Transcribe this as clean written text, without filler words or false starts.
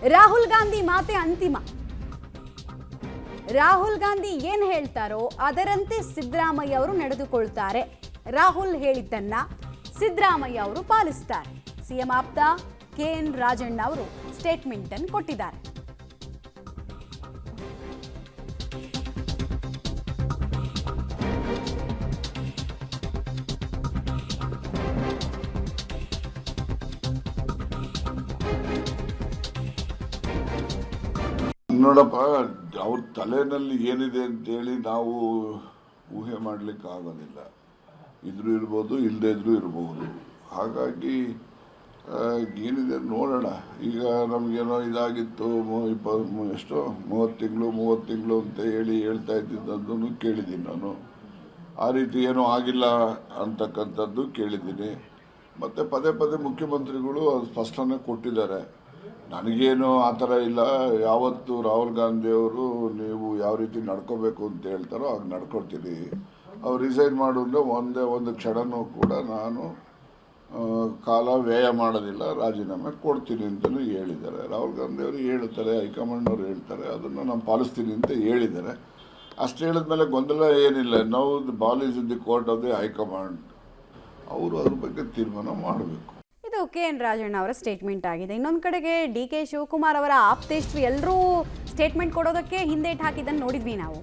ರಾಹುಲ್ ಗಾಂಧಿ ಮಾತೆ ಅಂತಿಮ. ರಾಹುಲ್ ಗಾಂಧಿ ಏನು ಹೇಳ್ತಾರೋ ಅದರಂತೆ ಸಿದ್ದರಾಮಯ್ಯ ಅವರು ನಡೆದುಕೊಳ್ತಾರೆ. ರಾಹುಲ್ ಹೇಳಿದ್ದನ್ನ ಸಿದ್ದರಾಮಯ್ಯ ಅವರು ಪಾಲಿಸ್ತಾರೆ. ಸಿಎಂ ಆಪ್ತ ಕೆಎನ್ ರಾಜಣ್ಣ ಅವರು ಸ್ಟೇಟ್ಮೆಂಟ್ ಅನ್ನು ಕೊಟ್ಟಿದ್ದಾರೆ. ನೋಡಪ್ಪ, ಅವ್ರ ತಲೆನಲ್ಲಿ ಏನಿದೆ ಅಂತೇಳಿ ನಾವು ಊಹೆ ಮಾಡಲಿಕ್ಕೆ ಆಗೋದಿಲ್ಲ. ಇದ್ರೂ ಇರ್ಬೋದು, ಇಲ್ಲದೇ ಇದ್ರೂ ಇರ್ಬೋದು. ಹಾಗಾಗಿ ಏನಿದೆ ನೋಡೋಣ. ಈಗ ನಮಗೇನೋ ಇದಾಗಿತ್ತು, ಎಷ್ಟೋ 30 ತಿಂಗಳು ಅಂತ ಹೇಳ್ತಾ ಇದ್ದಿದ್ದನ್ನು ಕೇಳಿದ್ದೀನಿ ನಾನು. ಆ ರೀತಿ ಏನೂ ಆಗಿಲ್ಲ ಅಂತಕ್ಕಂಥದ್ದು ಕೇಳಿದ್ದೀನಿ. ಮತ್ತು ಪದೇ ಮುಖ್ಯಮಂತ್ರಿಗಳು ಸ್ಪಷ್ಟನೆ ಕೊಟ್ಟಿದ್ದಾರೆ. ನನಗೇನು ಆ ಥರ ಇಲ್ಲ. ಯಾವತ್ತು ರಾಹುಲ್ ಗಾಂಧಿಯವರು ನೀವು ಯಾವ ರೀತಿ ನಡ್ಕೋಬೇಕು ಅಂತ ಹೇಳ್ತಾರೋ ಆಗ ನಡ್ಕೊಡ್ತೀನಿ. ಅವ್ರು ರಿಸೈನ್ ಮಾಡಿದ್ರೆ ಒಂದು ಕ್ಷಣನೂ ಕೂಡ ನಾನು ಕಾಲ ವ್ಯಯ ಮಾಡೋದಿಲ್ಲ, ರಾಜೀನಾಮೆ ಕೊಡ್ತೀನಿ ಅಂತಲೂ ಹೇಳಿದ್ದಾರೆ. ರಾಹುಲ್ ಗಾಂಧಿಯವರು ಹೇಳ್ತಾರೆ, ಹೈಕಮಾಂಡ್ನವ್ರು ಹೇಳ್ತಾರೆ, ಅದನ್ನು ನಾನು ಪಾಲಿಸ್ತೀನಿ ಅಂತ ಹೇಳಿದ್ದಾರೆ. ಅಷ್ಟು ಹೇಳಿದ್ಮೇಲೆ ಗೊಂದಲ ಏನಿಲ್ಲ. ನಾವು the ball is in the court of the high command. ಅವರು ಅದ್ರ ಬಗ್ಗೆ ತೀರ್ಮಾನ ಮಾಡಬೇಕು. ಇದು ಕೆಎನ್ ರಾಜಣ್ಣ ಅವರ ಸ್ಟೇಟ್ಮೆಂಟ್ ಆಗಿದೆ. ಇನ್ನೊಂದು ಕಡೆಗೆ ಡಿ ಕೆ ಶಿವಕುಮಾರ್ ಅವರ ಆಪ್ತೇಷ್ಟ್ರು ಎಲ್ಲರೂ ಸ್ಟೇಟ್ಮೆಂಟ್ ಕೊಡೋದಕ್ಕೆ ಹಿಂದೇಟು ಹಾಕಿದ್ದನ್ನು ನೋಡಿದ್ವಿ ನಾವು.